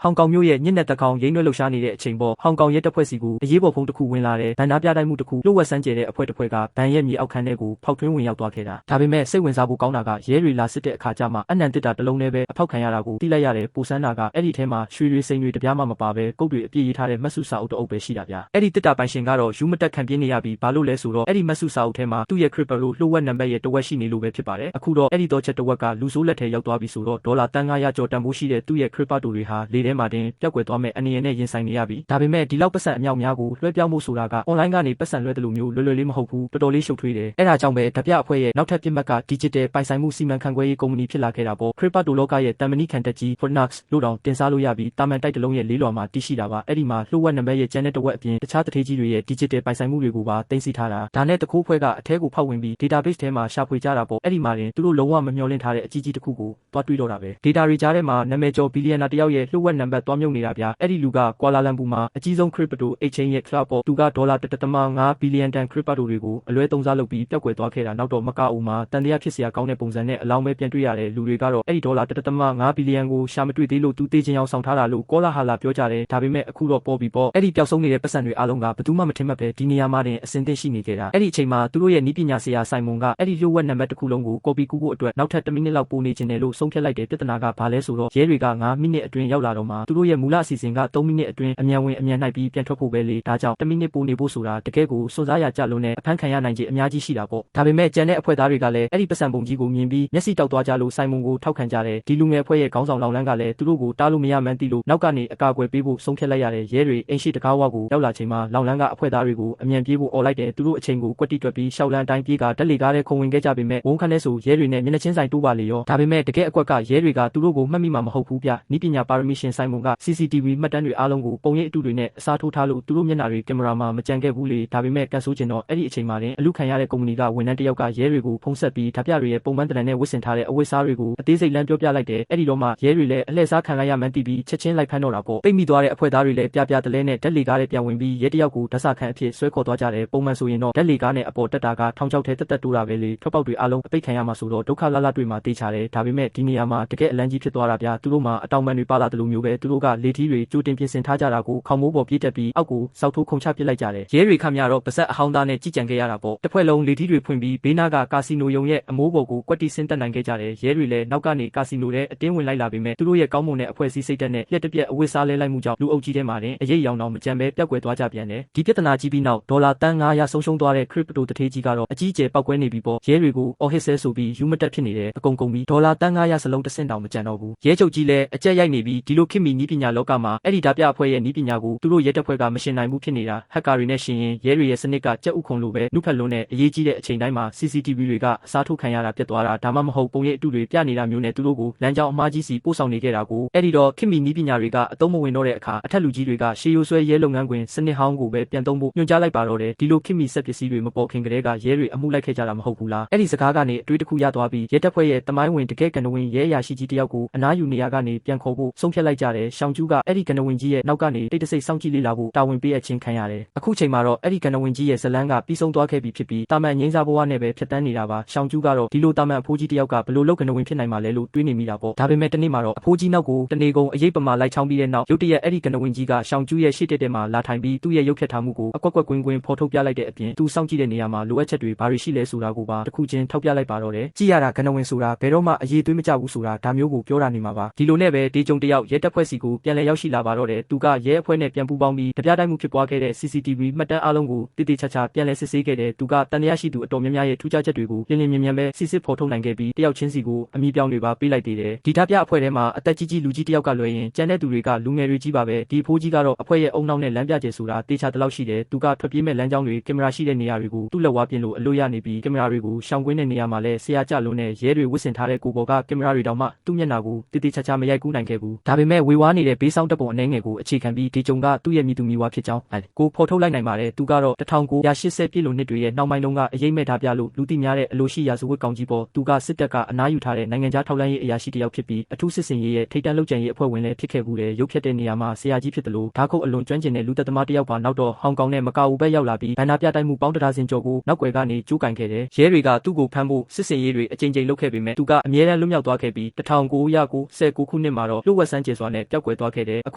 ဟောင်ကောင်မြို့ရဲ့ညစ်နက်တကောင်ရိမ့်နှွဲလှုပ်ရှားနေတဲ့အချိန်ပေါ်ဟောင်ကောင်ရဲတပ်ဖွဲ့စီကိုအရေးပေါ်ဖုန်းတစ်ခုဝင်လာတဲ့ဗန်နာပြတိုင်းမှုတစ်ခုလှုပ်ဝက်စမ်းကျဲတဲ့အဖွဲ့တစ်ဖွဲ့ကဗန်ရဲ့မြေအောက်ခန်းထဲကိုဖောက်ထွင်းဝင်ရောက်သွားခဲ့တာဒါပေမဲ့စိတ်ဝင်စားဖို့ကောင်းတာကရဲတွေလာစစ်တဲ့အခါကျမှအနံတစ်တာတစ်လုံးနဲ့ပဲအဖောက်ခံရတာကိုသိလိုက်ရတယ်ပူစမ်းတာကအဲ့ဒီထဲမှာရွှေတွေစိန်တွေတပြားမှမပါပဲကုတ်တွေအပြည့်ရေးထားတဲ့မတ်စုစာအုပ်တအုပ်ပဲရှိတာဗျအဲ့ဒီတစ်တာပိုင်ရှင်ကတော့ယူမတက်ခံပြင်းနေရပြီးဘာလို့လဲဆိုတော့အဲ့ဒီမတ်စုစာအုပ်ထဲမှာသူ့ရဲ့ crypto လှုပ်ဝက်နံပါတ်ရဲ့တဝက်ရှိနေလို့ပဲဖြစ်ပါတယ်အခုတော့အဲ့ဒီတော့ချက်တဝက်ကလူဆိုးလက်ထဲရောက်သွားပြီဆိုတော့ဒေါ်လာတန်း900ကျော်တန်ဖိုးရှိတဲ့သူ့ရဲ့ crypto တွေဟာလေထဲမှာတင်ပျောက်ကွယ်သွားမဲ့အနေနဲ့ရင်ဆိုင်နေရပြီဒါပေမဲ့ဒီလောက်ပတ်စံအမြောက်များကိုလွှဲပြောင်းဖို့ဆိုတာက online ကနေပတ်စံလွှဲတယ်လို့မျိုးလွယ်လေးမဟုတ်ဘူးတော်တော်လေးရှုပ်ထွေးတယ်အဲ့ဒါကြောင့်ပဲဓပြအဖွဲ့ရဲ့နောက်ထပ်ပြစ်မှတ်က digital ပိုင်ဆိုင်မှုစီမံခန့်ခွဲရေးကုမ္ပဏီဖြစ်လာခဲ့တာပေါ့ crypto လောကရဲ့တန်မဏိခံတက်ကြီး Phoenix လို့တောင်တင်စားလို့ရပြီးတာမန်တိုက်တစ်လုံးရဲ့လေးလွှာမှာတည်ရှိတာပါအဲ့ဒီမှာလှုပ်ဝက်နံပါတ်ရဲ့ကျန်တဲ့တဝက်အပြင်တခြားတထေးကြီးတွေရဲ့ digital ပိုင်ဆိုင်မှုတွေကိုပါတင်စီထားတာဒါနဲ့တခိုးဖွဲကအထဲကိုဖောက်ဝင်ပြီး database ထဲမှာရှာဖွေကြတာပေါ့အဲ့ဒီမှာတင်သူတို့လုံးဝမမျှော်လင့်ထားတဲ့အကြီးကြီးတစ်ခုကိုတွားတွေးတော့တာပဲ data တွေကြားထဲမှာနာမည်ကျော်ဘီလီယံနာတစ်ယောက်ရဲ့လှုပ်ဝက်နံပါတ်တွားမြုပ်နေတာဗျအဲ့ဒီလူကကွာလာလမ်ပူမှာအကြီးဆုံး crypto exchange ရဲ့ cloud ပေါ့သူကဒေါ်လာ1.5 ဘီလီယံတန် crypto တွေကိုအလွဲသုံးစားလုပ်ပြီးပျောက်ကွယ်သွားခဲ့တာနောက်တော့မကအူမှာတန်တရားဖြစ်စရာကောင်းတဲ့ပုံစံနဲ့အလောင်းပဲပြန်တွေ့ရတယ်လူတွေကတော့အဲ့ဒီဒေါ်လာ1.5ဘီလီယံကိုရှာမတွေ့သေးလို့သူတေးချင်းအောင်ဆောင်ထားတာလို့ကောလာဟာလာပြောကြတယ်ဒါပေမဲ့အခုတော့ပေါ်ပြီပေါ့အဲ့ဒီပျောက်ဆုံးနေတဲ့ပတ်စံတွေအားလုံးကဘယ်သူမှမထင်မှတ်ပဲဒီနေရာမှာတင်အစင်သင့်ရှိနေခဲ့တာအဲ့ဒီအချိန်မှာသူတို့ရဲ့နီးပညာဆရာဆိုင်မွန်ကအဲ့ဒီလှုပ်ဝက်နံပါတ်တစ်ခုလုံးကိုကော်ပီကူးဖို့အတွက်နောက်ထပ်1မိနစ်လောက်ပို့နေခြင်းတယ်လို့ဆုံးဖြတ်လိုက်တယ်ပြဿနာကဘာလဲဆိုတော့ရဲတွေက9မိနစ်အတွင်းရောက်လာတော့မှသူတို့ရဲ့မူလအစီအစဉ်က3မိနစ်အတွင်းအမြန်ဝင်အမြန်နှိုက်ပြီးပြန်ထွက်ဖို့ပဲလေဒါကြောင့်1မိနစ်ပို့နေဖို့ဆိုတာတကယ်ကိုစွန့်စားရကြလို့နဲ့အဖမ်းခံရနိုင်ခြေအများကြီးရှိတာပေါ့ဒါပေမဲ့ကျန်တဲ့အဖွဲ့သားတွေကလည်းအဲ့ဒီပတ်စံပုံကြီးကိုမြင်ပြီးမျက်စိတောက်သွားကြလို့ဆိုင်မွန်ကိုထောက်ခံကြတယ်ဒီလူငယ်အဖွဲ့ရဲ့ခေါင်းဆောင်လောင်လန်းကလည်းသူတို့ကိုတားလို့မရမှန်းသိလို့နောက်ကနေအကာအကွယ်ပေးဖို့ဆုံးဖြတ်လိုက်ရတယ်ရဲတွေအိမ်ရှိတကားဝါကိုရောက်လာချိန်မှာလောင်လန်းကအဖွဲ့သားတွေကိုအမြန်ပြေးဖို့អော်လိုက်တယ်သူတို့အချိန်ကိုကွက်တိတွက်ပြီးရှောက်လန်းတိုင်းပြေးကတက်လေကားတဲ့ခုံဝင်ခဲ့ကြပေမဲ့ဝုန်းခန်းနဲ့ဆိုရဲတွေနဲ့မျက်နှာချင်းဆိုင်တိုးပါလေရောဒါပေမဲ့တကယ်အကွက်ကရဲတွေကသူတို့ကိုမှတ်မိမှာမဟုတ်ဘူးဗျနီးပညာပါရမီရှင်ဆိုင်မွန်က CCTV မှတ်တမ်းတွေအားလုံးကိုပုံရိပ်အတုတွေနဲ့အစားထိုးထားလို့သူတို့မျက်နှာတွေကင်မရာမှာမကြံခဲ့ဘူးလေဒါပေမဲ့ကန်ဆိုးကျင်တော့အဲ့ဒီအချိန်မှာတင်အလူခံရတဲ့ကုမ္ပဏီကဝန်ထမ်းတစ်ယောက်ကရဲတွေကိုဖုံးဆက်ပြီးဓာပြတွေရဲ့ပုံမှန်တရံနဲ့ဝတ်ဆင်ထားတဲ့အဝတ်စားတွေကိုအသေးစိတ်လမ်းပြောပြလိုက်တယ်အဲ့ဒီတော့မှရဲတွေလည်းအလှည့်စားခံလိုက်ရမှန်းသိပြီးချက်ချင်းလိုက်ဖမ်းတော့တာပေါ့ပိတ်မိသွားတဲ့အဖွဲ့သားတွေလည်းပြတလဲနဲ့ဓာတ်လေကားနဲ့ပြန်ဝင်ပြီးရဲတစ်ယောက်ကိုဓာတ်စာခံအဖြစ်ဆွဲခေါ်သွားကြတယ်ပုံမှန်ဆိုရင်တော့ဓာတ်လေကားနဲ့အပေါ်တက်တာကထောင်ချောက်ထဲတက်တိုးတာပဲလေထွက်ပေါက်တွေအားလုံးအပိတ်ခံရမှာဆိုတော့ဒုက္ခလတွေ့မှာတေးချတယ်ဒါပေမဲ့ဒီနေရာမှာတကယ်အလန့်ကြီးဖြစ်သွားတာဗျသူတို့မှာအတောင်ပံတွေပါလာတယ်လို့မျိုးပဲသူတို့ကလေထီးတွေကြိုတင်ပြင်ဆင်ထားကြတာကိုခေါင်မိုးပေါ်ပြေးတက်ပြီးအောက်ကိုစောက်ထိုးခုံချပစ်လိုက်ကြတယ်ရဲတွေခမရတော့ပါဇက်အဟောင်းသားနဲ့ကြည်ကြံခဲ့ရတာပေါ့တစ်ဖွဲ့လုံးလေထီးတွေဖွင့်ပြီးဘေးနားကကာစီနိုယုံရဲ့အမိုးပေါ်ကိုကွက်တီဆင်းတက်နိုင်ခဲ့ကြတယ်ရဲတွေလည်းနောက်ကနေကာစီနိုထဲအတင်းဝင်လိုက်လာပေမဲ့သူတို့ရဲ့ကောင်းမွန်တဲ့အဖွဲ့အစည်းစိတ်တက်နဲ့လက်တပြက်အဝတ်စားလဲလိုက်မှုကြောင့်လူအုပ်ကြီးထဲမှာတင်အရေးရောင်တော့မကြံပဲပျောက်ကွယ်သွားကြပြန်တယ်ဒီပြဿနာကြီးပြီးနောက်ဒေါ်လာတန်း900ဆုံးရှုံးသွားတဲ့ crypto တထေးကြီးကတော့အကြီးကျယ်ပောက်ကွဲနေပြီပေါ့ရဲတွေကိုအော်ဟစ်ဆဲဆိုပြီးယူမတက်ဖြစ်နေတယ်အကုန်ပြီးဒေါ်လာတန်း900စလုံးတစ်ဆင့်တောင်မကြံတော့ဘူးရဲချုပ်ကြီးလည်းအကြက်ရိုက်နေပြီးဒီလိုခေတ်မီနည်းပညာလောကမှာအဲ့ဒီဓာပြအဖွဲ့ရဲ့နည်းပညာကိုသူတို့ရဲတပ်ဖွဲ့ကမရှင်နိုင်ဘူးဖြစ်နေတာဟက်ကာတွေနဲ့ရှင်ရင်ရဲတွေရဲ့စနစ်ကကြက်ဥခုံလိုပဲနှုတ်ဖက်လွန်းတဲ့အရေးကြီးတဲ့အချိန်တိုင်းမှာ CCTV တွေကအစားထိုးခံရတာပြတ်သွားတာဒါမှမဟုတ်ပုံရိပ်အတုတွေပြနေတာမျိုးနဲ့သူတို့ကိုလမ်းကြောင်းအမှားကြီးစီပို့ဆောင်နေခဲ့တာကိုအဲ့ဒီတော့ခေတ်မီနည်းပညာတွေကအသုံးမဝင်တော့တဲ့အခါအထက်လူကြီးတွေကရှေးရိုးဆွဲရဲလုပ်ငန်းခွင်စနစ်ဟောင်းကိုပဲပြန်သုံးဖို့ညွှန်ကြားလိုက်ပါတော့တယ်ဒီလိုခေတ်မီစက်ပစ္စည်းတွေမပေါ်ခင်ကတည်းကရဲတွေအမှုလိုက်ခဲ့ကြတာမဟုတ်ဘူးလားအဲ့ဒီစကားကနေအတွေးတစ်ခုရသွားပြီးရဲတပ်ဖွဲ့ရဲ့တမိုင်းဝင်တကယ်ကနဝင်ရဲအရာရှိကြီးတယောက်ကိုအနားယူနေရကနေပြန်ခေါ်ဖို့ဆုံးဖြတ်လိုက်ကြတယ်ရှောင်းကျူးကအဲ့ဒီကနဝင်ကြီးရဲ့နောက်ကနေတိတ်တဆိတ်စောင့်ကြည့်လေ့လာဖို့တာဝန်ပေးအပ်ခြင်းခံရတယ်အခုချိန်မှာတော့အဲ့ဒီကနဝင်ကြီးရဲ့ဇလန်းကပြီးဆုံးသွားခဲ့ပြီဖြစ်ပြီးတာမန်ငိမ့်စားဘဝနဲ့ပဲဖြတ်တန်းနေတာပါရှောင်းကျူးကတော့ဒီလိုတာမန်အဖိုးကြီးတယောက်ကဘယ်လိုလုပ်ကနဝင်ဖြစ်နိုင်မှာလဲလို့တွေးနေမိတာပေါ့ဒါပေမဲ့တနေ့မှာတော့အဖိုးကြီးနောက်ကိုတနေကုန်အရေးပမာလိုက်ချောင်းပြီးတဲ့နောက်ရုတ်တရက်အဲ့ဒီကနဝင်ကြီးကရှောင်းကျူးရဲ့ရှေ့တက်မှာလာထိုင်ပြီးသူ့ရဲ့ရုပ်ဖြတ်ထားမှုကိုအကွက်ကွက်ကွင်းဖော်ထုတ်ပြလိုက်တဲ့အပြင်သူစောင့်ကြည့်တဲ့နေရာမှာလိုအပ်ချက်တွေဘာတွေရှိလဲဆိုတာကိုပါတစ်ခုချင်းထောက်ပြလိုက်ပါတော့တယ်ကြည့်ရတာကနဝင်ဆိုတာဘယ်တော့မှအရေးသွေးမကြဘူးဆိုတာဒါမျိုးကိုပြောတာနေမှာပါဒီလိုနဲ့ပဲဒေဂျုံတယောက်ရဲတပ်ဖွဲ့စီကိုပြန်လည်ရောက်ရှိလာပါတော့တယ်သူကရဲအဖွဲ့နဲ့ပြန်ပူးပေါင်းပြီးတပြားတိုင်းမှုဖြစ်ပွားခဲ့တဲ့ CCTV မှတ်တမ်းအားလုံးကိုတိတိကျကျပြန်လည်စစ်ဆေးခဲ့တယ်သူကတန်တရားရှိသူအတော်များများရဲ့ထူးခြားချက်တွေကိုပြင်းပြင်းမြန်ပဲစစ်စစ်ဖော်ထုတ်နိုင်ခဲ့ပြီးတယောက်ချင်းစီကိုအမိပြောင်းတွေပါပေးလိုက်သေးတယ်ဒီဓာပြအဖွဲ့ထဲမှာအသက်ကြီးလူကြီးတယောက်ကလွယ်ရင်ကျန်တဲ့သူတွေကလူငယ်တွေကြီးပါပဲဒီအဖိုးကြီးကတော့အဖွဲ့ရဲ့အုံနောက်နဲ့လမ်းပြကျဆိုတာတေချာတလောက်ရှိတယ်သူကထွက်ပြေးမဲ့လမ်းကြောင်းတွေကင်မရာရှိတဲ့နေရာတွေကိုသူ့လက်ဝါးပြင်လို့အလို့ရနေပြီးကင်မရာတွေကိုရှောင်ကွင်းတဲ့နေရာမှာလည်းဆရာကြလုံးနဲ့ရဲတွေဝစ်ဆင်ထားတဲ့ကိုပေါ်ကကင်မရာတွေတောင်မှသူ့မျက်နှာကိုတေတေချာချာမရိုက်ကူးနိုင်ခဲ့ဘူးဒါပေမဲ့ဝေဝါးနေတဲ့ဘေးဆောင်တပ်ပုံအနှဲငယ်ကိုအခြေခံပြီးဒီဂျုံကသူ့ရဲ့မိသူမိဝါဖြစ်ကြောင်းကိုဖော်ထုတ်လိုက်နိုင်ပါတယ်သူကတော့1980ပြည့်လိုနှစ်တွေရဲ့နောက်ပိုင်းလုံးကအရေးမဲ့ဓာပြလို့လူသိများတဲ့အလိုရှိရာဇဝတ်ကောင်ကြီးပေါ်သူကစစ်တပ်ကအနားယူထားတဲ့နိုင်ငံခြားထောက်လှမ်းရေးအရာရှိတယောက်ဖြစ်ပြီးအထူးစစ်စင်ရေးရဲ့ထိပ်တန်းလုပ်ကြံရေးအဖွဲ့ဝင်လည်းဖြစ်ခဲ့ဘူးတယ်ရုပ်ဖြတ်တဲ့နေရာမှာဆရာကြီးဖြစ်တယ်လို့ဓာတ်ခုတ်အလွန်ကျွမ်းကျင်တဲ့လူသက်သမားတယောက်ပါနောက်တော့ဟောင်ကောင်နဲ့မကာအိုဘက်ရောက်လာပြီးဘန္နာပြတိုက်မှုပေါင်းတဒါဇင်ကျော်ကိုနောက်ွယ်ကနေကျိုးကင်ခဲ့တယ်ရဲတွေကသူ့ကိုဖမ်းဖို့စစ်စင်ရေးတွေအကြိမ်ကြိမ်လုပ်ခဲ့ပေမဲ့သူကအမြဲတမ်းလွတ်မြောက်သွားခဲ့ပြီး1996ခုနှစ်မှာတော့လှုပ်ဝက်စမ်းကျဲစွာနဲ့ နဲ့ပျောက်ကွယ်သွားခဲ့တယ်အ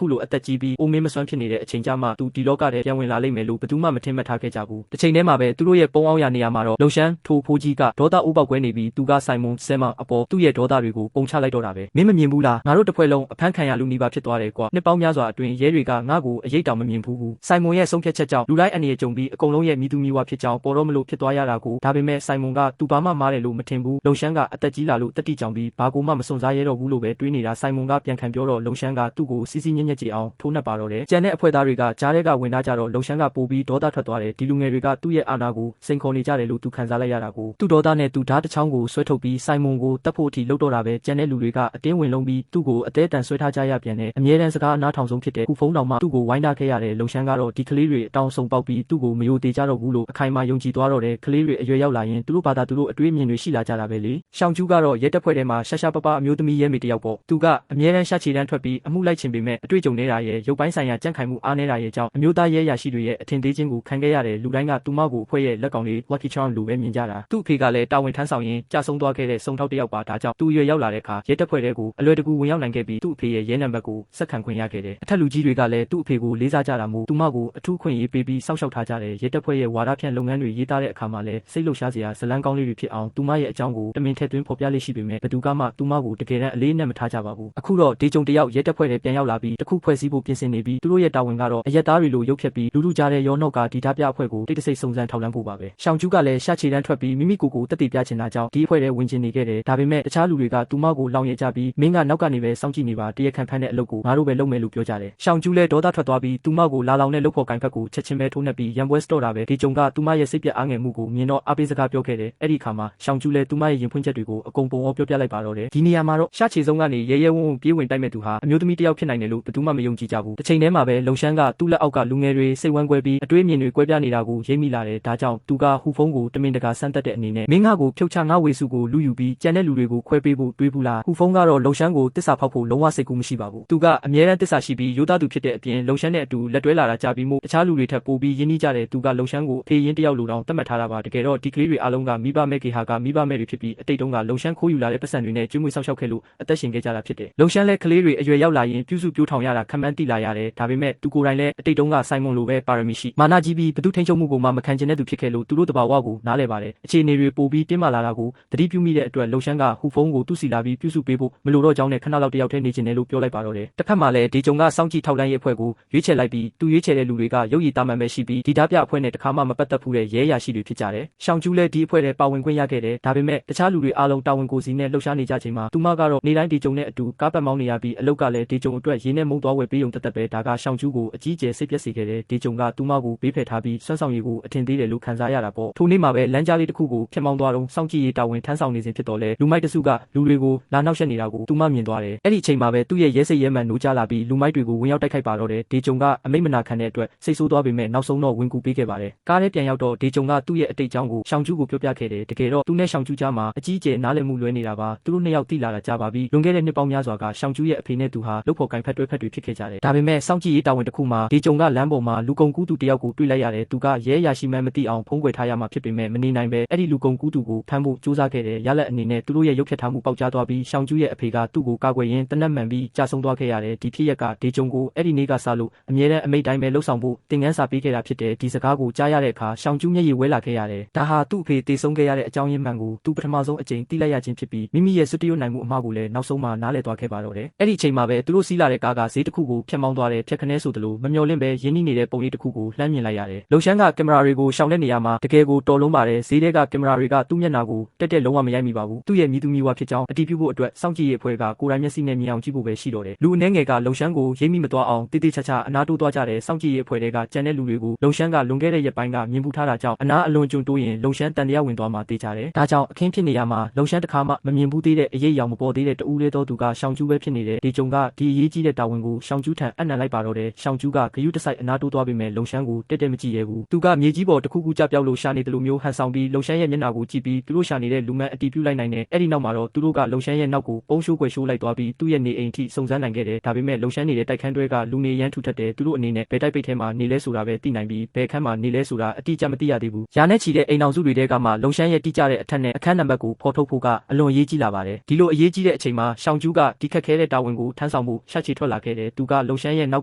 ခုလိုအသက်ကြီးပြီးအိုမင်းမစွမ်းဖြစ်နေတဲ့အချိန်ကြမှာသူဒီလောကထဲပြန်ဝင်လာလိမ့်မယ်လို့ဘယ်သူမှမထင်မှတ်ထားခဲ့ကြဘူးတစ်ချိန်တည်းမှာပဲသူတို့ရဲ့ပုံအောင်ရနေရာမှာတော့လုံရှမ်းထိုဖိုးကြီးကဒေါသဥပောက်ကွဲနေပြီးသူကဆိုင်မွန်ဆဲမအပေါ်သူ့ရဲ့ဒေါသတွေကိုပုံချလိုက်တော့တာပဲမင်းမမြင်ဘူးလားငါတို့တစ်ဖွဲ့လုံးအဖမ်းခံရလူနီးပါဖြစ်သွားတယ်ကွာနှစ်ပေါင်းများစွာအတွင်းရဲတွေကငါ့ကိုအရေးတောင်မမြင်ဘူးဆိုင်မွန်ရဲ့ဆုံးဖြတ်ချက်ကြောင့်လူတိုင်းအနေနဲ့ကြုံပြီးအကုန်လုံးရဲ့မိသူမိဝါဖြစ်ကြောင်းပေါ်တော့မလို့ဖြစ်သွားရတာကိုဒါပေမဲ့ဆိုင်မွန်ကသူဘာမှမားတယ်လို့မထင်ဘူးလုံရှမ်းကအသက်ကြီးလာလို့တတိကြောင်ပြီးဘာကိုမှမစွန့်စားရတော့ဘူးလို့ပဲတွေးနေတာဆိုင်မွန်ကပြန်ခံပြောတော့လုံရှမ်းကသူ့ကိုစီစီညံ့ညံ့ကြည့်အောင်ထိုးနှက်ပါတော့တယ်ကျန်တဲ့အဖွဲ့သားတွေကကြားထဲကဝင်လာကြတော့လုံရှမ်းကပိုပြီးဒေါသထွက်သွားတယ်ဒီလူငယ်တွေကသူ့ရဲ့အာဏာကိုစိန်ခေါ်နေကြတယ်လို့သူခံစားလိုက်ရတာကိုသူ့ဒေါသနဲ့သူဓာတ်တစ်ချောင်းကိုဆွဲထုတ်ပြီးဆိုင်မွန်ကိုတပ်ဖို့အထိလှုပ်တော့တာပဲကျန်တဲ့လူတွေကအတင်းဝင်လုံးပြီးသူ့ကိုအသေးတန်ဆွဲထားကြရပြန်တယ်အမြဲတမ်းစကားအနားထောင်ဆုံးဖြစ်တဲ့ခုဖုန်းတော်မှသူ့ကိုဝိုင်းထားခဲ့ရတယ်လုံရှမ်းကတော့ဒီကလေးတွေအတောင်ဆုံပေါက်ပြီးသူ့ကိုမယိုသေးကြတော့ဘူးလို့အခိုင်အမာယုံကြည်သွားတော့တယ်ကလေးတွေအရွယ်ရောက်လာရင်သူတို့ဘာသာသူတို့အတွေးအမြင်တွေရှိလာကြတာပဲလေရှောင်းကျူးကတော့ရဲတပ်ဖွဲ့ထဲမှာရှာရှာပပအမျိုးသမီးရဲမေတယောက်ပေါ့သူကအမြဲတမ်းရှာချီတန်းထွက်ပြီးအမှုလိုက်ချင်ပေမဲ့အတွေ့အကြုံနေတာရဲ့ရုပ်ပိုင်းဆိုင်ရာကြန့်ခိုင်မှုအားနည်းတာရဲ့ကြောင့်အမျိုးသားရဲရရှိတွေရဲ့အထင်သေးခြင်းကိုခံခဲ့ရတယ်လူတိုင်းကသူမကိုအဖွဲ့ရဲ့လက်ကောင်လေး Lucky Charm လိုပဲမြင်ကြတာသူ့အဖေကလည်းတာဝန်ထမ်းဆောင်ရင်းကြာဆုံးသွားခဲ့တဲ့စုံထောက်တယောက်ပါဒါကြောင့်သူအရွယ်ရောက်လာတဲ့အခါရဲတပ်ဖွဲ့ထဲကိုအလွယ်တကူဝင်ရောက်နိုင်ခဲ့ပြီးသူ့အဖေရဲ့ရဲနံပါတ်ကိုဆက်ခံခွင့်ရခဲ့တယ်အထက်လူကြီးတွေကလည်းသူ့အဖေကိုလေးစားကြတာမို့သူမကိုအထူးခွင့်ရေးပေးပြီးစောင့်ရှောက်ထားကြတယ်ရဲတပ်ဖွဲ့ရဲ့ဝါဒဖြန့်လုပ်ငန်းတွေရေးသားတဲ့အခါမှာလည်းစိတ်လှုပ်ရှားစရာဇလန်းကောင်းလေးတွေဖြစ်အောင်သူမရဲ့အကြောင်းကိုတမင်ထည့်သွင်းဖော်ပြလေးရှိပေမဲ့ဘယ်သူကမှသူမကိုတကယ်တမ်းအလေးနဲ့မထားကြပါဘူးအခုတော့ဒေဂျုံတယောက်ရဲတပ်ဖွဲ့ထဲပြန်ရောက်လာပြီးတခုဖွဲ့စည်းဖို့ပြင်ဆင်နေပြီးသူတို့ရဲ့တာဝန်ကတော့အရက်သားတွေလိုရုပ်ဖြတ်ပြီးလူလူကြားတဲ့ရောနှော့ကဒီဓာပြအဖွဲ့ကိုတိတ်တဆိတ်စုံစမ်းထောက်လှမ်းဖို့ပါပဲရှောင်းကျူးကလည်းရှာချေတန်းထွက်ပြီးမိမိကိုယ်ကိုတက်တည်ပြချင်တာကြောင့်ဒီအဖွဲ့ထဲဝင်ကျင်နေခဲ့တယ်ဒါပေမဲ့တခြားလူတွေကသူမကိုလောင်ရကြပြီးမင်းကနောက်ကနေပဲစောင့်ကြည့်နေပါတရခံဖမ်းတဲ့အလုပ်ကိုငါတို့ပဲလုပ်မယ်လို့ပြောကြတယ်ရှောင်းကျူးလည်းဒေါသထွက်သွားပြီးသူမကိုလာလောင်တဲ့လုပ်ဖို့ကင်ဖက်ကိုချက်ချင်းပဲထိုးနှက်ပြီးရံပွဲစတော့တာပဲဒီကြုံကသူမရဲ့စိတ်ပြတ်အားငယ်မှုကိုမြင်တော့အားပေးစကားပြောခဲ့တယ်အဲ့ဒီခါမှာရှောင်းကျူးလည်းသူမရဲ့ရင်ဖွင့်ချက်တွေကိုအကုန်ပုံအောင်ပြောပြလိုက်ပါတော့တယ်ဒီနေရာမှာတော့ရှာချေဆုံးကနေရဲရဲဝံ့ဝံ့ပြေးဝင်တိုက်မဲ့သူဟာအမျိုးသမီးတယောက်ဖြစ်နိုင်တယ်လို့ဘယ်သူမှမယုံကြည်ကြဘူးတစ်ချိန်တည်းမှာပဲလုံရှမ်းကသူ့လက်အောက်ကလူငယ်တွေစိတ်ဝမ်းကွဲပြီးအတွေးအမြင်တွေကွဲပြားနေတာကိုရိပ်မိလာတယ်ဒါကြောင့်သူကဟူဖုန်းကိုတမင်တကာဆန်းသက်တဲ့အနေနဲ့မင်းငါကိုဖြုတ်ချငါဝေစုကိုလူယူပြီးကြံတဲ့လူတွေကိုခွဲပေးဖို့တွေးဘူးလားဟူဖုန်းကတော့လုံရှမ်းကိုတစ္ဆာဖောက်ဖို့လုံးဝစိတ်ကူးမရှိပါဘူးသူကအမြဲတမ်းတစ္ဆာရှိပြီးရိုးသားသူဖြစ်တဲ့အပြင်လုံရှမ်းနဲ့အတူလက်တွဲလာတာကြာပြီးမို့တခြားလူတွေထက်ပိုပြီးရင်းနှီးကြတယ်သူကလုံရှမ်းကိုဖေးရင်တယောက်လိုတောင်တတ်မှတ်ထားတာပါတကယ်တော့ဒီကလေးတွေအားလုံးကမိဘမဲ့ကေဟာကမိဘမဲ့တွေဖြစ်ပြီးအတိတ်တုန်းကလုံရှမ်းခိုးယူလာတဲ့ပတ်စံတွေနဲ့ကျွေးမွေးဆောက်ရှောက်ခဲ့လို့အသက်ရှင်ခဲ့ကြတာဖြစ်တယ်လုံရှမ်းလည်းကလေးတွေအရွယ်ရောက်လာရင်ပြုစုပြိုးထောင်ရတာခံမှန်းသိလာရတယ်ဒါပေမဲ့သူကိုယ်တိုင်လည်းအတိတ်တုန်းကဆိုင်မွန်လိုပဲပါရမီရှိမာနာကြီးပြီးဘသူထိန်ချုပ်မှုကိုမှမခံချင်တဲ့သူဖြစ်ခဲ့လို့သူတို့တဘာဝကိုနားလည်ပါတယ်အခြေအနေတွေပိုပြီးတင်းမာလာတာကိုသတိပြုမိတဲ့အတွက်လုံရှမ်းကဟူဖုန်းကိုသူ့စီလာပြီးပြုစုပေးဖို့မလိုတော့ကြောင်းနဲ့ခဏလောက်တယောက်တည်းနေချင်တယ်လို့ပြောလိုက်ပါတော့တယ်တစ်ဖက်မှာလည်းဒီကြုံကစောင့်ကြည့်ထောက်လှမ်းရေးအဖွဲ့ကိုရွေးချယ်လိုက်ပြီးသူရွေးချယ်တဲ့လူတွေကရုပ်ရည်တာမှန်ပဲရှိပြီးဒီဓာပြအဖွဲ့နဲ့တခါမှမပတ်သက်ဘူးတဲ့ရဲရရှိတွေဖြစ်ကြတယ်ရှောင်းကျူးလည်းဒီအဖွဲ့ထဲပါဝင်ခွင့်ရခဲ့တယ်ဒါပေမဲ့တခြားလူတွေအားလုံးတာဝန်ကိုစီနဲ့လှုပ်ရှားနေကြချိန်မှာသူမကတော့နေတိုင်းဒီကြုံနဲ့အတူကားပတ်မောင်းနေရပြီးအလုတ်ကလည်းဒီကြုံအတွက်ရင်းနဲ့မုံသွားဝယ်ပေးုံတက်တက်ပဲဒါကရှောင်းကျူးကိုအကြီးကျယ်စိတ်ပျက်စေခဲ့တယ်ဒီကြုံကသူမကိုဘေးဖယ်ထားပြီးစွမ်းဆောင်ရည်ကိုအထင်သေးတယ်လို့ခံစားရတာပေါ့ထိုနေ့မှာပဲလမ်းကြားလေးတစ်ခုကိုဖျက်မောင်းသွားတော့စောင့်ကြည့်ရေးတာဝန်ထမ်းဆောင်နေစဉ်ဖြစ်တော့လဲလူမိုက်တစုကလူတွေကိုလာနောက်ရှက်နေတာကိုသူမမြင်သွားတယ်အဲ့ဒီအချိန်မှာပဲသူ့ရဲ့ရဲစိတ်ရဲမှန်နိုးကြလာပြီးလူမိုက်တွေကိုဝင်ရောက်တိုက်ခိုက်ပါတော့တယ်ဒီကြုံကအမိတ်မနာခံတဲ့အတွက်စိတ်ဆိုးသွားပေမဲ့နောက်ဆုံးတော့ဝင်ကူပေးခဲ့ပါတယ်ကားထဲပြန်ရောက်တော့ဒီကြုံကသူ့ရဲ့အတိတ်အကြောင်းကိုရှောင်းကျူးကိုပြောပြခဲ့တယ်တကယ်တော့သူနဲ့ရှောင်းကျူးကြားမှာအကြီးအကျယ်နားလည်မှုလွဲနေတာပါသူတို့နှစ်ယောက်တိလာတာကြာပါပြီလွန်ခဲ့တဲ့နှစ်ပေါင်းများစွာကရှောင်းကျူးရဲ့အဖေနဲ့သူဟာလုပ်ဖို့ကင်ဖက်တွဲဖက်တွေဖြစ်ခဲ့ကြတယ်ဒါပေမဲ့စောင့်ကြည့်ရေးတာဝန်တစ်ခုမှာဒီကြုံကလမ်းပေါ်မှာလူကုန်ကူးသူတယောက်ကိုတွေ့လိုက်ရတယ်သူကရဲရရှိမှန်းမသိအောင်ဖုံးကွယ်ထားရမှာဖြစ်ပေမဲ့မနေနိုင်ပဲအဲ့ဒီလူကုန်ကူးသူကိုဖမ်းဖို့ကြိုးစားခဲ့တယ်ရလက်အနေနဲ့သူတို့ရဲ့ရုပ်ဖြတ်ထားမှုပေါက်ကြားသွားပြီးရှောင်းကျူးရဲ့အဖေကသူ့ကိုကာကွယ်ရင်းတနက်မှန်ပြီးကြာဆုံးသွားခဲ့ရတယ်ဒီဖြစ်ရက်ကဒီကြုံကိုအဲ့ဒီနေ့ကစလို့အမြဲတမ်းအမိတ်တိုင်းပဲလှုပ်ဆောင်ဖို့တင်ငန်းစာပေးခဲ့တာဖြစ်တယ်ဒီစကားကိုကြားရတဲ့အခါရှောင်းကျူးမျက်ရည်ဝဲလာခဲ့ရတယ်ဒါဟာသူ့အဖေတေဆုံးခဲ့ရတဲ့အကြောင်းရင်းမှန်ကိုသူပထမဆုံးအကြိမ်သိလိုက်ရခြင်းဖြစ်ပြီးမိမိရဲ့စွတ်တရွတ်နိုင်မှုအမှားကိုလည်းနောက်ဆုံးမှနားလည်သွားခဲ့ပါတော့တယ်အဲ့ဒီအချိန်မှာပဲသူတို့စီးလာတဲ့ကားကဈေးတစ်ခုကိုဖျက်မောင်းသွားတယ်ဖြတ်ခနဲဆိုသလိုမမျှော်လင့်ပဲရင်းနှီးနေတဲ့ပုံရိပ်တစ်ခုကိုလှမ်းမြင်လိုက်ရတယ်လုံရှမ်းကကင်မရာတွေကိုရှောင်တဲ့နေရာမှာတကယ်ကိုတော်လုံးပါတယ်ဈေးထဲကကင်မရာတွေကသူ့မျက်နှာကိုတက်တက်လုံးဝမရိုက်မိပါဘူးသူ့ရဲ့မြည်သူမြည်ဝါဖြစ်ကြောင်းအတည်ပြုဖို့အတွက်စောင့်ကြည့်ရေးအဖွဲ့ကကိုယ်တိုင်မျက်စိနဲ့မြင်အောင်ကြည့်ဖို့ပဲရှိတော့တယ်လူအနှဲငယ်ကလုံရှမ်းကိုရိပ်မိမသွားအောင်တိတိကျကျအနာတိုးသွားကြတယ်စောင့်ကြည့်ရေးအဖွဲ့တွေကကြံတဲ့လူတွေကိုလုံရှမ်းကလွန်ခဲ့တဲ့ရက်ပိုင်းကမြင်ပူထားတာကြောင့်အနာအလွန်ကျွံတိုးရင်လုံရှမ်းတန်တရားဝင်သွားမှတေးကြတယ်ဒါကြောင့်အခင်းဖြစ်နေရမှာလုံရှမ်းတစ်ခါမှမမြင်ဘူးသေးတဲ့အရေးအယောင်မပေါ်သေးတဲ့တူးလေးသောသူကရှောင်းကျူးပဲဖြစ်နေတယ်ဒီကြုံကဒီအရေးကြီးတဲ့တာဝန်ကိုရှောင်းကျူးထံအနှံလိုက်ပါတော့တယ်ရှောင်းကျူးကဂယုတစိုက်အနာတိုးသွားပေမဲ့လုံရှမ်းကိုတက်တက်မကြည့်ရဘူးသူကမြေကြီးပေါ်တစ်ခုခုကြပြောက်လို့ရှာနေတယ်လို့မျိုးဟန်ဆောင်ပြီးလုံရှမ်းရဲ့မျက်နှာကိုကြည့်ပြီးသူတို့ရှာနေတဲ့လူမန်းအတီးပြုတ်လိုက်နိုင်တယ်အဲ့ဒီနောက်မှာတော့သူတို့ကလုံရှမ်းရဲ့နောက်ကိုပုံရှိုးကွယ်ရှိုးလိုက်သွားပြီးသူ့ရဲ့နေအိမ်ထိစုံစမ်းနိုင်ခဲ့တယ်ဒါပေမဲ့လုံရှမ်းနေတဲ့တိုက်ခန်းတွေကလူနေရန်ထူထပ်တယ်သူတို့အနေနဲ့ဘယ်တိုက်ပိတ်ထဲမှာနေလဲဆိုတာပဲသိနိုင်ပြီးဘယ်ခန်းမှာနေလဲဆိုတာအတိအကျမသိရသေးဘူးရာနဲ့ချီတဲ့အိမ်အောင်စုတွေတဲကမှလုံရှမ်းရဲ့တိကျတဲ့အထက်နဲ့အခန်းနံပါတ်ကိုဖော်ထုတ်ဖို့ကအလွန်အရေးကြီးလာပါတယ်ဒီလိုအရေးကြီးတဲ့အချိန်မှာရှောင်းကျူးကဒီခက်ခဲတဲ့တာဝန်ကိုထ ထမ်းဆောင်မှုရှာချီထွက်လာခဲ့တယ်သူကလုံရှမ်းရဲ့နောက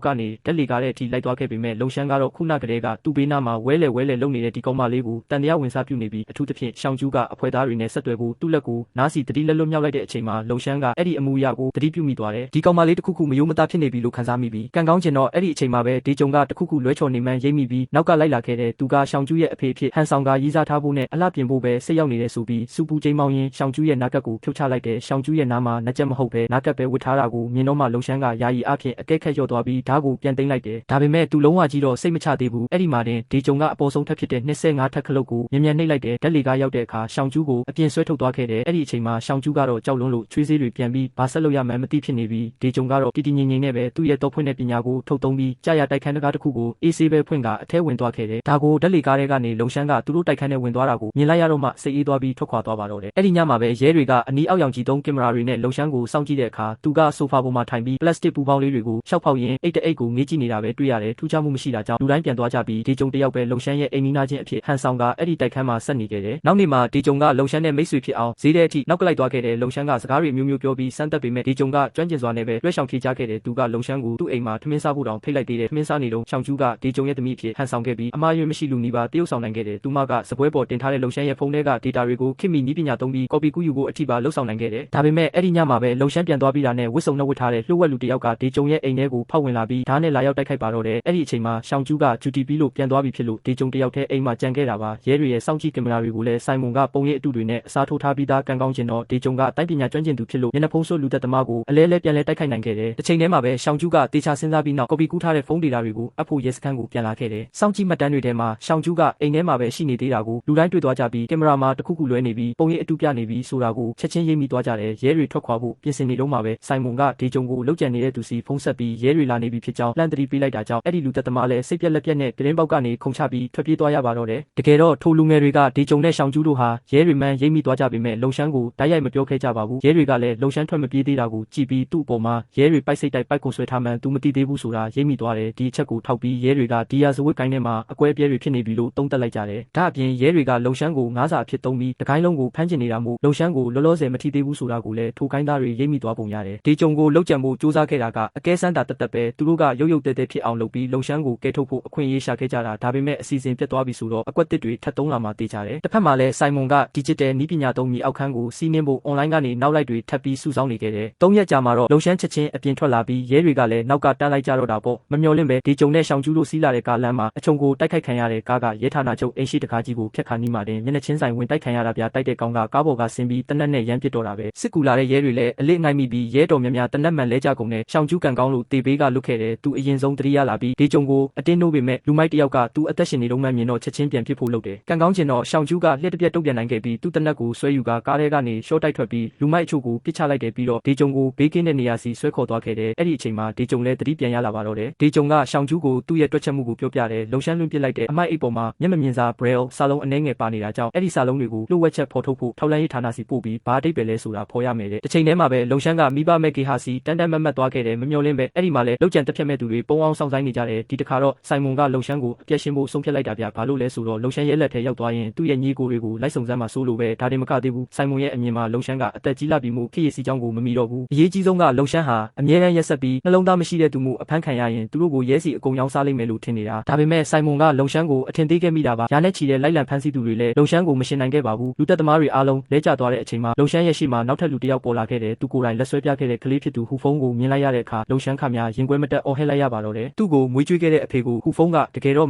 ်ကနေတက်လီကားတဲ့အထိလိုက်သွားခဲ့ပေမဲ့လုံရှမ်းကတော့ခုနကတည်းကသူ့ဘေးနားမှာဝဲလေလုံနေတဲ့ဒီကောင်မလေးကိုတန်တရားဝင်စားပြုနေပြီးအထူးသဖြင့်ရှောင်းကျူးကအဖွဲသားတွေနဲ့ဆက်သွယ်ဖို့သူ့လက်ကိုနားစီတတိလက်လွတ်မြောက်လိုက်တဲ့အချိန်မှာလုံရှမ်းကအဲ့ဒီအမှုအရာကိုတတိပြုမိသွားတယ်ဒီကောင်မလေးတစ်ခုခုမယိုးမသားဖြစ်နေပြီလို့ခံစားမိပြီးကံကောင်းချင်တော့အဲ့ဒီအချိန်မှာပဲဒေဂျုံကတစ်ခုခုလွဲချော်နေမှန်းရိပ်မိပြီးနောက်ကလိုက်လာခဲ့တဲ့သူကရှောင်းကျူးရဲ့အဖေဖြစ်ဟန်ဆောင်ကရေးစားထားဖို့နဲ့အလှပြင်ဖို့ပဲစိတ်ရောက်နေတဲ့ဆိုပြီးစူပူချိန်မောင်းရင်ရှောင်းကျူးရဲ့နာကတ်ကိုဖြုတ်ချလိုက်တယ်ရှောင်းကျူးရဲ့နားမှာနှက်ချက်မဟုတ်ပဲနာကတ်ပဲဝတ်ထားတာကိုမြင်တော့မှလုံရှမ်းကယာယီအဖြစ်အကဲခက်လျော့သွားပြီးဓာတ်ကိုပြန်သိမ်းလိုက်တယ်ဒါပေမဲ့သူလုံးဝကြီးတော့စိတ်မချသေးဘူးအဲ့ဒီမှာတင်ဒေဂျုံကအပေါ်ဆုံးထက်ဖြစ်တဲ့25ထက်ခလုတ်ကိုမြန်နှိပ်လိုက်တယ်ဓာတ်လီကရောက်တဲ့အခါရှောင်းကျူးကိုအပြင်ဆွဲထုတ်သွားခဲ့တယ်အဲ့ဒီအချိန်မှာရှောင်းကျူးကတော့ကြောက်လွန်းလို့ချွေးစေးတွေပြန်ပြီးဘာဆက်လုပ်ရမှန်းမသိဖြစ်နေပြီးဒေဂျုံကတော့တည်ငြိမ်နဲ့ပဲသူ့ရဲ့တော့ဖွင့်တဲ့ပညာကိုထုတ်သုံးပြီးကြာရတိုက်ခန်းတကားတစ်ခုကိုအေးဆေးပဲဖွင့်ကအထဲဝင်သွားခဲ့တယ်ဒါကိုဓာတ်လီကားတွေကနေလုံရှမ်းကသူတို့တိုက်ခန်းထဲဝင်သွားတာကိုမြင်လိုက်ရတော့မှစိတ်အေးသွားပြီးထွက်ခွာသွားပါတော့တယ်အဲ့ဒီညမှာပဲရဲတွေကအနီးအောက်ရောင်ကြီးသုံးကင်မရာတွေနဲ့လုံရှမ်းကိုစောင့်ကြည့်တဲ့အခါသူကဆိုဖာပေါ်မှာထိုင်ပြီးပလတ်စတစ်ပူပေါင်းလေးတွေကိုရှောက်ဖောက်ရင်းအိတ်ကိုငေးကြည့်နေတာပဲတွေ့ရတယ်ထူးခြားမှုမရှိတာကြောင့်လူတိုင်းပြန်သွားကြပြီးဒေဂျုံတယောက်ပဲလုံရှမ်းရဲ့အိမ်နီးနားချင်းအဖြစ်ဟန်ဆောင်ကအဲ့ဒီတိုက်ခန်းမှာဆက်နေခဲ့တယ်နောက်နေ့မှာဒေဂျုံကလုံရှမ်းနဲ့မိတ်ဆွေဖြစ်အောင်ဈေးတဲ့အထိနောက်ကလိုက်သွားခဲ့တယ်လုံရှမ်းကစကားတွေမျိုးပြောပြီးစမ်းသပ်ပေမဲ့ဒေဂျုံကကျွမ်းကျင်စွာနဲ့ပဲတွဲဆောင်ဖြေချခဲ့တယ်သူကလုံရှမ်းကိုသူ့အိမ်မှာထမင်းစားဖို့တောင်ဖိတ်လိုက်သေးတယ်ထမင်းစားနေတော့ရှောင်းကျူးကဒေဂျုံရဲ့သမီးအဖြစ်ဟန်ဆောင်ခဲ့ပြီးအမှားယွင်းမရှိလူနီးပါတရုပ်ဆောင်နိုင်ခဲ့တယ်သူမကစပွဲပေါ်တင်ထားတဲ့လုံရှမ်းရဲ့ဖုန်းထဲကဒေတာတွေကိုခေတ်မီနည်းပညာသုံးပြီးကော်ပီကူးယူဖို့အထိပါလှုပ်ဆောင်နိုင်ခဲ့တယ်ဒါပေမဲ့အဲ့ဒီညမှာပဲလုံရှမ်းပြန်သွားပြီးတာနဲ့ဝစ်စုံနှုတ်ဝတ်ထားတဲ့လှုပ်ဝက်လူတယောက်ကဒေဂျုံရဲ့အိမ်ထဲကိုဖောက်ဝင်လာပြီးဓာတ်နဲ့လာရောက်တိုက်ခိုက်ပါတော့တယ်အဲ့ဒီအချိန်မှာရှောင်းကျူးကဂျူတီပြီးလို့ပြန်သွားပြီဖြစ်လို့ဒေဂျုံတယောက်တည်းအိမ်မှာကြံခဲ့တာပါရဲတွေရဲ့စောင့်ကြည့်ကင်မရာတွေကိုလည်းဆိုင်မွန်ကပုံရိပ်အတုတွေနဲ့အစားထိုးထားပြီးသားကံကောင်းချင်တော့ဒေဂျုံကတိုင်းပညာကျွမ်းကျင်သူဖြစ်လို့မျက်နှာဖုံးဆိုးလူသက်သမားကိုအလဲပြန်လဲတိုက်ခိုက်နိုင်ခဲ့တယ်တစ်ချိန်တည်းမှာပဲရှောင်းကျူးကတေချာစဉ်းစားပြီးနောက်ကော်ပီကူးထားတဲ့ဖုန်းဒေတာတွေကိုအဖို့ရဲစခန်းကိုပြန်လာခဲ့တယ်စောင့်ကြည့်မှတ်တမ်းတွေထဲမှာရှောင်းကျူးကအိမ်ထဲမှာပဲရှိနေသေးတာကိုလူတိုင်းတွေ့သွားကြပြီးကင်မရာမှာတစ်ခုခုလွဲနေပြီးပုံရိပ်အတုပြနေပြီးဆိုတာကိုချက်ချင်းရေးမိသွားကြတယ်ရဲတွေထွက်ခွာဖို့ပြင်ဆင်နေတော့မှပဲဆိုင်မွန်ကဒေဂျုံကိုလှုပ်ကြံနေတဲ့သူစီဖုန်းဆက်ပြီးရဲတွေလာနေပြီဖြစ်ကြောင်းလှမ်းသတိပေးလိုက်တာကြောင့်အဲ့ဒီလူသက်သမားလည်းစိတ်ပြက်လက်ပြက်နဲ့ပြတင်းပေါက်ကနေခုန်ချပြီးထွက်ပြေးသွားရပါတော့တယ်တကယ်တော့ထိုလူငယ်တွေကဒေဂျုံနဲ့ရှောင်းကျူးတို့ဟာရဲတွေမှန်းရိပ်မိသွားကြပေမဲ့လုံရှမ်းကိုတိုက်ရိုက်မပြောခဲ့ကြပါဘူးရဲတွေကလည်းလုံရှမ်းထွက်မပြေးသေးတာကိုကြည့်ပြီးသူ့အပေါ်မှာရဲတွေပိုက်စိတ်တိုက်ပိုက်ကွန်ဆွဲထားမှန်းသူမသိသေးဘူးဆိုတာရိပ်မိသွားတယ်ဒီအချက်ကိုထောက်ပြီးရဲတွေကဒီယာဇဝတ်ကိုင်းထဲမှာအကွဲပြဲတွေဖြစ်နေပြီလို့သုံးသပ်လိုက်ကြတယ်ဒါအပြင်ရဲတွေကလုံရှမ်းကိုငါးစာအဖြစ်သုံးပြီးတကိုင်းလုံးကိုဖမ်းကျင်နေတာမို့လုံရှမ်းကိုလောလောဆယ်မထီသေးဘူးဆိုတာကိုလည်းထိုကိုင်းသားတွေရိပ်မိသွားပုံရတယ်ဒေဂျုံကိုလှုပ်ကြံဖို့စူးစမ်းခဲ့တာကအကဲစမ်းတာတသက်ပဲသူတို့ကရုပ်တဲဖြစ်အောင်လုပ်ပြီးလုံရှမ်းကိုကဲထုတ်ဖို့အခွင့်အရေးရှာခဲ့ကြတာဒါပေမဲ့အစီအစဉ်ပြတ်သွားပြီဆိုတော့အကွက်တစ်တွေထပ်သုံးလာမှတေးကြတယ်တစ်ဖက်မှာလည်းဆိုင်မွန်ကဒီဂျစ်တယ်နည်းပညာသုံးပြီးအောက်ခန်းကိုစီးနှင်းဖို့အွန်လိုင်းကနေနောက်လိုက်တွေထပ်ပြီးစုဆောင်းနေခဲ့တယ်၃ရက်ကြာမှာတော့လုံရှမ်းချက်ချင်းအပြင်ထွက်လာပြီးရဲတွေကလည်းနောက်ကတန်းလိုက်ကြတော့တာပေါ့မမျှော်လင့်ပဲဒေဂျုံနဲ့ရှောင်းကျူးတို့စီးလာတဲ့ကားလမ်းမှာအချုံကိုတိုက်ခိုက်ခံရတဲ့ကားကရဲဌာနချုပ်အိမ်ရှိတကားကြီးကိုဖျက်ခါနီးမှတင်မျက်နှာချင်းဆိုင်ဝင်တိုက်ခံရတာပြတိုက်တဲ့ကောင်ကကားပေါ်ကဆင်းပြီးတနက်နဲ့ရမ်းပစ်တော့တာပဲစစ်ကူလာတဲ့ရဲတွေလည်းအလေးငိုင်းမိပြီးရဲတော်များများတနက်မှန်လဲကြကုန်နဲ့ရှောင်းကျူးကန်ကောင်းလို့တေဘေးကလွတ်ခဲ့တယ်သူအရင်ဆုံးတတိယလာပြီးဒေဂျုံကိုအတင်းနှိုးပေမဲ့လူမိုက်တယောက်ကသူအသက်ရှင်နေတော့မှမြင်တော့ချက်ချင်းပြန်ပစ်ဖို့လုပ်တယ်ကန်ကောင်းချင်တော့ရှောင်းကျူးကလျှက်တစ်ပြက်တုတ်ပြန်နိုင်ခဲ့ပြီးသူ့တနက်ကိုဆွဲယူကားထဲကနေရှော့တိုက်ထွက်ပြီးလူမိုက်အချို့ကိုပစ်ချလိုက်တယ်ပြီးတော့ဒေဂျုံကိုဘေးကင်းတဲ့နေရာစီဆွဲခေါ်သွားခဲ့တယ်အဲ့ဒီအချိန်မှာဒေဂျုံလည်းတတိပြန်ရလာပါတော့တယ်ဒေဂျုံကရှောင်းကျူးကိုသူ့ရဲ့တွက်ချက်မှုကိုပြောပြတယ်လုံရှမ်းလွင့်ပစ်လိုက်တဲ့အမိုက်အိတ်ပေါ်မှာမျက်မမြင်စာ braille စာလုံးအနှဲငယ်ပါနေတာကြောင့်အဲ့ဒီစာလုံးတွေကိုလှုပ်ဝက်ချက်ဖော်ထုတ်ဖို့ထောက်လန်းရေးဌာနစီပို့ပြီးဘာအတိတ်ပဲလဲဆိုတာဖော်ရမယ်တဲ့တစ်ချိန်တည်းမှာပဲလုံရှမ်းကမိဘမဲ့ကေဟာစီတန်မတ်သွားခဲ့တယ်မမျော်လင့်ပဲအဲ့ဒီမှာလည်းလောက်ကျန်တက်ဖြတ်မဲ့သူတွေပုံအောင်ဆောင်ဆိုင်နေကြတယ်ဒီတခါတော့ဆိုင်မွန်ကလုံရှမ်းကိုအပြက်ရှင်းဖို့ဆုံးဖြတ်လိုက်တာဗျဘာလို့လဲဆိုတော့လုံရှမ်းရဲ့လက်ထဲရောက်သွားရင်သူ့ရဲ့ညီကိုတွေကိုလိုက်စုံစမ်းမှစိုးလို့ပဲဒါတင်မကသေးဘူးဆိုင်မွန်ရဲ့အမြင်မှာလုံရှမ်းကအသက်ကြီးလာပြီမို့ခေရစီချောင်းကိုမမီတော့ဘူးအရေးကြီးဆုံးကလုံရှမ်းဟာအမြဲတမ်းရက်ဆက်ပြီးနှလုံးသားမရှိတဲ့သူမှုအဖမ်းခံရရင်သူတို့ကိုရဲစီအကုန်ရောင်းစားလိမ့်မယ်လို့ထင်နေတာဒါပေမဲ့ဆိုင်မွန်ကလုံရှမ်းကိုအထင်သေးခဲ့မိတာပါရာနဲ့ချီတဲ့လိုက်လံဖမ်းဆီးသူတွေလည်းလုံရှမ်းကိုမရှင်းနိုင်ခဲ့ပါဘူးလူသက်သမားတွေအားလုံးလဲကျသွားတဲ့အချိန်မှာလုံရှမ်းရဲ့ရှေ့မှာနောက်ထပ်လူတစ်ယောက်ပေါ်လာခဲ့တယ်သူကိုယ်တိုင်လက်ဆွဲပြခဲ့တဲ့ကလေးဖြစ်သူဟူဖုံးကိုမြင်လိုက်ရတဲ့အခါလုံရှမ်းခများရင်ကွဲမတက်အော်ဟဲလိုက်ရပါတော့တယ်သူ့ကိုမွေးကြွေးခဲ့တဲ့အဖေကိုဟူဖုံးကတကယ်တော့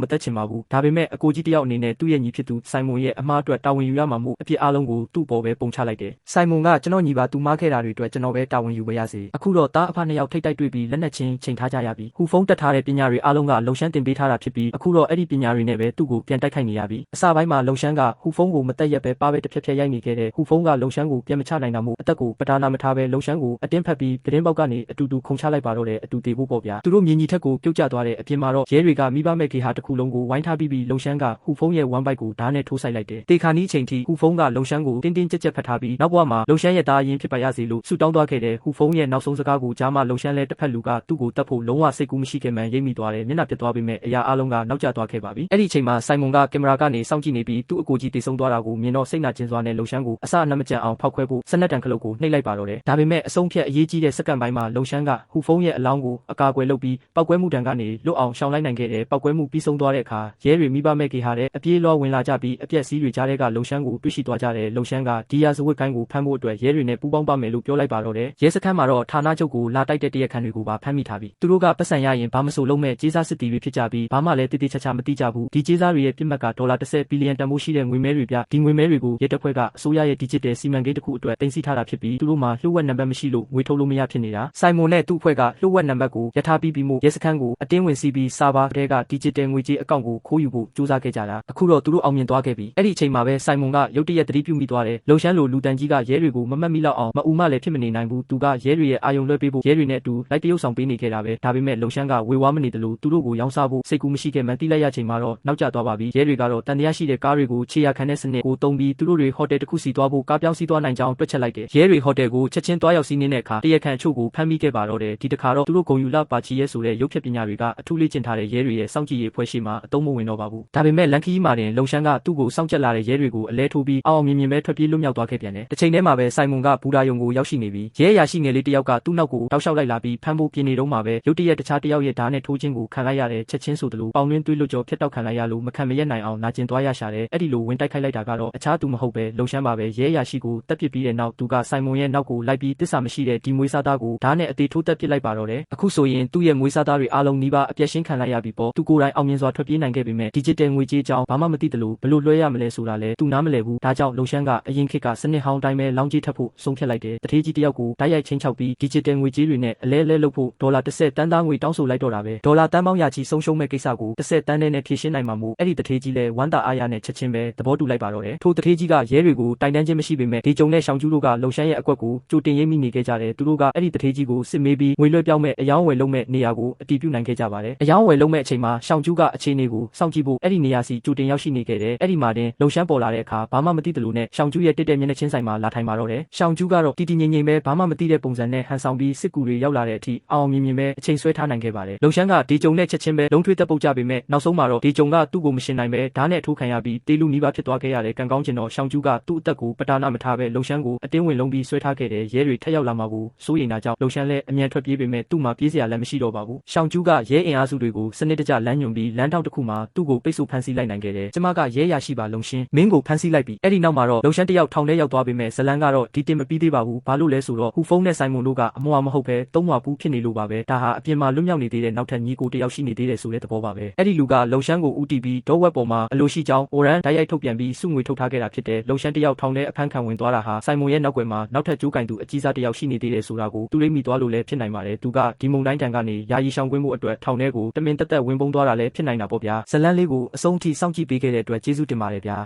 မသက်ချင်ပါဘူးဒါပေမဲ့အကိုကြီးတစ်ယောက်အနေနဲ့သူ့ရဲ့ညီဖြစ်သူဆိုင်မွန်ရဲ့အမှားအတွက်တာဝန်ယူရမှာမို့အပြစ်အားလုံးကိုသူ့ပေါ်ပဲပုံချလိုက်တယ်ဆိုင်မွန်ကကျွန်တော်ညီပါသူမားခဲ့တာတွေအတွက်ကျွန်တော်ပဲတာဝန်ယူပါရစေအခုတော့တားအဖနှစ်ယောက်ထိတ်တိုက်တွေ့ပြီးလက်နက်ချင်းချိန်ထားကြရပြီဟူဖုံးတက်ထားတဲ့ပညာတွေအားလုံးကလုံရှမ်းတင်ပေးထားတာဖြစ်ပြီးအခုတော့အဲ့ဒီပညာတွေနဲ့ပဲသူ့ကိုပြန်တိုက်ခိုက်နေရပြီအစပိုင်းမှာလုံရှမ်းကဟူဖုံးကိုမတက်ရက်ပဲပါပဲတစ်ဖြက်ဖြက်ရိုက်နေခဲ့တဲ့ဟူဖုံးကလုံရှမ်းကိုပြန်မချနိုင်တာမို့အသက်ကိုပဒါနာမထားပဲလုံရှမ်းကိုအတင်းဖက်ပြီးသတင်းပေါက်ကနေအတူတူခုန်ချလိုက်ပါတော့တယ်အတူတေဖို့ပေါ့ဗျာသူတို့မြင်းကြီးထက်ကိုပြုတ်ကျသွားတဲ့အပြင်မှာတော့ရဲတွေကမိဘမဲ့ကေဟာတစ်ခုလုံးကိုဝိုင်းထားပြီးလုံရှမ်းကဟူဖုံးရဲ့ဝမ်ဘိုက်ကိုဓာတ်နဲ့ထိုးဆိုင်လိုက်တယ်တေခါနီးအချိန်ထိဟူဖုံးကလုံရှမ်းကိုတင်းတင်းကြပ်ကြပ်ဖက်ထားပြီးနောက်ဘဝမှာလုံရှမ်းရဲ့သားရင်ဖြစ်ပါရစေလို့ဆုတောင်းသွားခဲ့တယ်ဟူဖုံးရဲ့နောက်ဆုံးစကားကိုကြားမှလုံရှမ်းလဲတစ်ဖက်လူကသူ့ကိုတတ်ဖို့လုံးဝစိတ်ကူးမရှိခဲ့မှန်းရိပ်မိသွားတယ်မျက်နှာပြတ်သွားပြီးမဲ့အရာအလုံးကနောက်ကျသွားခဲ့ပါပြီအဲ့ဒီအချိန်မှာဆိုင်မွန်ကကင်မရာကနေစောင့်ကြည့်နေပြီးသူ့အကိုကြီးတေဆုံးသွားတာကိုမြင်တော့စိတ်နာကျဉ်စွာနဲ့လုံရှမ်းကိုအစအနမကြံအောင်ဖောက်ခွဲဖို့စနက်တန်ခလုတ်ကိုနှိပ်လိုက်ပါတော့တယ်ဒါပေမဲ့အဆုံးဖြတ်အရေးကြီးတဲ့စက္ကန့် ပိုင်းမှာလုံရှမ်းကဟူဖုံးရဲ့အလောင်းကိုအကာအကွယ်လုပ်ပြီးပောက်ကွဲမှုတံကနေလွတ်အောင်ရှောင်လိုက်နိုင်ခဲ့တယ်ပောက်ကွဲမှုပြီးဆုံးသွားတဲ့အခါရဲတွေမိဘမဲ့ကေဟာတဲ့အပြေးလောဝင်လာကြပြီးအပြက်စီးတွေကြားတဲ့ကလုံရှမ်းကိုတွေ့ရှိသွားကြတယ်လုံရှမ်းကဒီယာစဝတ်ကိုင်းကိုဖမ်းဖို့အတွက်ရဲတွေနဲ့ပူးပေါင်းပါမယ်လို့ပြောလိုက်ပါတော့တယ်ရဲစခန်းမှာတော့ဌာနချုပ်ကိုလာတိုက်တဲ့တရားခံတွေကိုပါဖမ်းမိထားပြီးသူတို့ကပတ်စံရရင်ဘာမဆိုလုံးမဲ့ကြေးစားစစ်တီတွေဖြစ်ကြပြီးဘာမှလည်းတိတိကျကျမသိကြဘူးဒီကြေးစားတွေရဲ့ပြစ်မှတ်ကဒေါ်လာ10ဘီလီယံတန်ဖိုးရှိတဲ့ငွေမဲတွေပြဒီငွေမဲတွေကိုရဲတပ်ဖွဲ့ကအစိုးရရဲ့ digital စီမံကိန်းတစ်ခုအတွက်တင်စီထားတာဖြစ်ပြီးသူတို့မှာလျှို့ဝှက်နံပါတ်မရှိလို့ငွေထုတ်လို့မရဖြစ်နေတာစိုင်မွန်နဲ့သူ့အဖွဲ့ကလျှို့ဝှက်နံပါတ်ကိုရထားပြီးပြီးမှုရဲစခန်းကိုအတင်းဝင်စီးပြီးစာဘာတဲက digital ငွေကြေးအကောင့်ကိုခိုးယူဖို့ကြိုးစားခဲ့ကြတာအခုတော့သူတို့အောင်မြင်သွားခဲ့ပြီအဲ့ဒီအချိန်မှာပဲစိုင်မွန်ကရုတ်တရက်သတိပြုမိသွားတယ်လုံရှမ်းလိုလူတန်ကြီးကရဲတွေကိုမမှတ်မိလောက်အောင်မအူမလည်းဖြစ်မနေနိုင်ဘူးသူကရဲတွေရဲ့အာယုံလွှဲပေးဖို့ရဲတွေနဲ့အတူလိုက်တရုပ်ဆောင်ပေးနေခဲ့တာပဲဒါပေမဲ့လုံရှမ်းကဝေဝါးမနေတယ်လို့သူတို့ကိုရောင်းစားဖို့စိတ်ကူးမရှိခဲ့မှန်းသိလိုက်ရချိန်မှာတော့နောက်ကျသွားပါပြီရဲတွေကတော့တန်တရားရှိတဲ့ကားတွေကိုခြေရာခံတဲ့စနစ်ကိုတုံးပြီးသူတို့တွေဟိုတယ်တစ်ခုစီသွားဖို့ကားပြောင်းစီးသွားနိုင်ကြောင်းတွက်ချက်လိုက်တယ်ရဲတွေဟိုတယ်ကိုချက်ချင်းသွားရောက်စီးနေတဲ့အခါတရားခံအချို့ကိုဖမ်းမိခဲ့ပါတော့တယ်ဒီတခါတော့သူတို့ဂုံယူလာပါချီရဲဆိုတဲ့ရုပ်ဖြတ်ပညာတွေကအထူးလေ့ကျင့်ထားတဲ့ရဲတွေရဲ့စောင့်ကြည့်ရေးအဖွဲ့ရှိမှအသုံးမဝင်တော့ပါဘူးဒါပေမဲ့လန်ခီးမှာတင်လုံရှမ်းကသူ့ကိုစောင့်ကြက်လာတဲ့ရဲတွေကိုအလဲထိုးပြီးအောင်မြင်မြင်ပဲထွက်ပြေးလွတ်မြောက်သွားခဲ့ပြန်တယ်တစ်ချိန်တည်းမှာပဲစိုင်မွန်ကဘူဒါယုံကိုရောက်ရှိနေပြီးရဲအရာရှိငယ်လေးတစ်ယောက်ကသူ့နောက်ကိုတောက်လျှောက်လိုက်လာပြီးဖမ်းဖို့ပြင်နေတော့မှာပဲရုတ်တရက်တခြားတစ်ယောက်ရဲ့ဓာတ်နဲ့ထိုးခြင်းကိုခံလိုက်ရတဲ့ချက်ချင်းဆိုသလိုပေါင်တွင်းသွေးလွတ်ကြောဖျက်တောက်ခံလိုက်ရလို့မခံမရက်နိုင်အောင်နာကျင်သွားရရှာတယ်အဲ့ဒီလိုဝင်တိုက်ခိုက်လိုက်တာကတော့အခြားသူမဟုတ်ပဲလုံရှမ်းပါပဲရဲအရာရှိကိုတပ်ပစ်ပြီးတဲ့နောက်သူကစိုင်မွန်ရဲ့နောက်ကိုလိုက်ပြီးတစ္ဆာမရှိတဲ့ဒီမွေးစားသားကိုဓာတ်နဲ့အသေးထိုးတက်ပစ်လိုက်ပါတော့တယ်အခုဆိုရင်သူ့ရဲ့မွေးစားသားတွေအားလုံးနီးပါးအပြက်ရှင်းခံလိုက်ရပြီပေါ့သူကိုယ်တိုင်အောင်မြင်စွာထွက်ပြေးနိုင်ခဲ့ပေမဲ့ digital ငွေကြေးကြောင်းဘာမှမသိတယ်လို့ဘလို့လွှဲရမလဲဆိုတာလဲသူနားမလည်ဘူးဒါကြောင့်လုံရှမ်းကအရင်ခေတ်ကစနစ်ဟောင်းတိုင်းပဲလောင်းကြီးထပ်ဖို့ဆုံးဖြတ်လိုက်တယ်တထေးကြီးတယောက်ကိုတိုက်ရိုက်ချင်းချောက်ပြီး digital ငွေကြေးတွေနဲ့အလဲလုပ်ဖို့ဒေါ်လာ10တန်းသားငွေတောင်းဆိုလိုက်တော့တာပဲဒေါ်လာတန်းပေါင်းရာချီဆုံးရှုံးမဲ့ကိစ္စကို10တန်းနဲ့ဖြည့်ရှင်းနိုင်မှာမို့အဲ့ဒီတထေးကြီးလဲဝမ်းသာအားရနဲ့ချက်ချင်းပဲသဘောတူလိုက်ပါတော့တယ်ထိုတထေးကြီးကရဲတွေကိုတိုင်တန်းခြင်းမရှိပေမဲ့ဒီကြုံနဲ့ရှောင်ကျူးတို့ကလုံရှမ်းရဲ့အကွက်ကိုကြိုတင်ရိပ်မိနေခဲ့ကြတယ်သူတို့ကအဲ့ဒီတထေးကြီးကိုစစ်မေးပြီးငွေလွှဲပြောင်းမဲ့အယောင်းဝယ်လုပ်မဲ့နေရာကိုအတည်ပြုနိုင်ခဲ့ကြပါတယ်အယောင်းဝယ်လုပ်မဲ့အချိန်မှာရှောင်ကျူးကအခြေအနေကိုစောင့်ကြည့်ဖို့အဲ့ဒီနေရာစီကြိုတင်ရောက်ရှိနေခဲ့တယ်အဲ့ဒီမှာတင်လုံရှမ်းပေါ်လာတဲ့အခါဘာမှမသိတယ်လို့နဲ့ရှောင်ကျူးရဲ့တက်မျက်နှာချင်းဆိုင်မှာလာထိုင်ပါတော့တယ်ရှောင်ကျူးကတော့တီတီငိမ့်ငိမ့်ပဲဘာမှမသိတဲ့ပုံစံနဲ့ဟန်ဆောင်ပြီးစစ်ကူတွေရောက်လာတဲ့အထိအောင်မြင်မြင်ပဲအချိန်ဆွဲထားနိုင်ခဲ့ပါတယ်လုံရှမ်းကဒီကြုံနဲ့ချက်ချင်းပဲလုံးထွေးတက်ပုတ်ကြပေမဲ့နောက်ဆုံးမှာတော့ဒီကြုံကသူ့ကိုမရှင်နိုင်ပဲဓာတ်နဲ့ထိုးခံရပြီးတေးလူနီးပါးဖြစ်သွားခဲ့ရတဲ့ကံကောင်းကျင်တော့ရှောင်ကျူးကသူ့အသက်ကိုပတာနာမထားပဲလုံရှမ်းကိုအတင်းဝင်လုံးပြီးဆွဲထားခဲ့တယ်ရဲတွေထက်ရောက်လာမှာကိုစိုးရိမ်တာကြောင့်လုံရှမ်းလည်းအမြန်ထွက်ပြေးပေမဲ့သူ့မှာပြေးစရာလည်းမရှိတော့ပါဘူးရှောင်ကျူးကရဲအင်အားစုတွေကိုစနစ်တကျလမ်းညွှန်ပြီးလမ်းထောက်တစ်ခုမှာသူ့ကိုပိတ်ဆို့ဖမ်းဆီးလိုက်နိုင်ခဲ့တယ်ကျမကရဲရရှိပါလုံရှင်းမင်းကိုဖမ်းဆီးလိုက်ပြီးအဲ့ဒီနောက်မှာတော့လုံရှမ်းတယောက်ထောင်ထဲရောက်သွားပေမဲ့ဇလန်ကတော့ဒီတင်မပြီးသေးပါဘူးဘာလို့လဲဆိုတော့ဟူဖုံးနဲ့ဆိုင်မွန်တို့ကအမွာမဟုတ်ပဲသုံးမွာပူးဖြစ်နေလို့ပါပဲဒါဟာအပြင်မှာလွတ်မြောက်နေသေးတဲ့နောက်ထပ်ညီကိုတယောက်ရှိနေသေးတယ်ဆိုတဲ့သဘောပါပဲအဲ့ဒီလူကလုံရှမ်းကိုဦးတည်ပြီးဒေါ်ဝက်ပေါ်မှာအလိုရှိကြောင်းအိုရန်တိုက်ရိုက်ထုတ်ပြန်ပြီးစုငွေထုတ်ထားခဲ့တာဖြစ်တယ်လုံရှမ်းတယောက်ထောင်ထဲအဖမ်းခံဝင်သွားတာဟာဆိုင်မွန်ရဲ့နောက်ွယ်မှာနောက်ထပ်ကျိုးကင်သူအကြီးစားတယောက်ရှိနေသေးတယ်ဆိုတာကိုသူရိပ်မိသွားလို့လည်းဖြစ်နိုင်ပါတယ်သူကဒီမုံတိုင်းတန်ကနေယာယီရှောင်ကွင်းမှုအတွက်ထောင်ထဲကိုတမင်တက်တက်ဝင်ပုံသွားတာလည်းဖြစ်နိုင်တာပေါ့ဗျာဇလန်လေးကိုအဆုံးထိစောင့်ကြည့်ပေးခဲ့တဲ့အတွက်ကျေးဇူးတင်ပါတယ်ဗျာ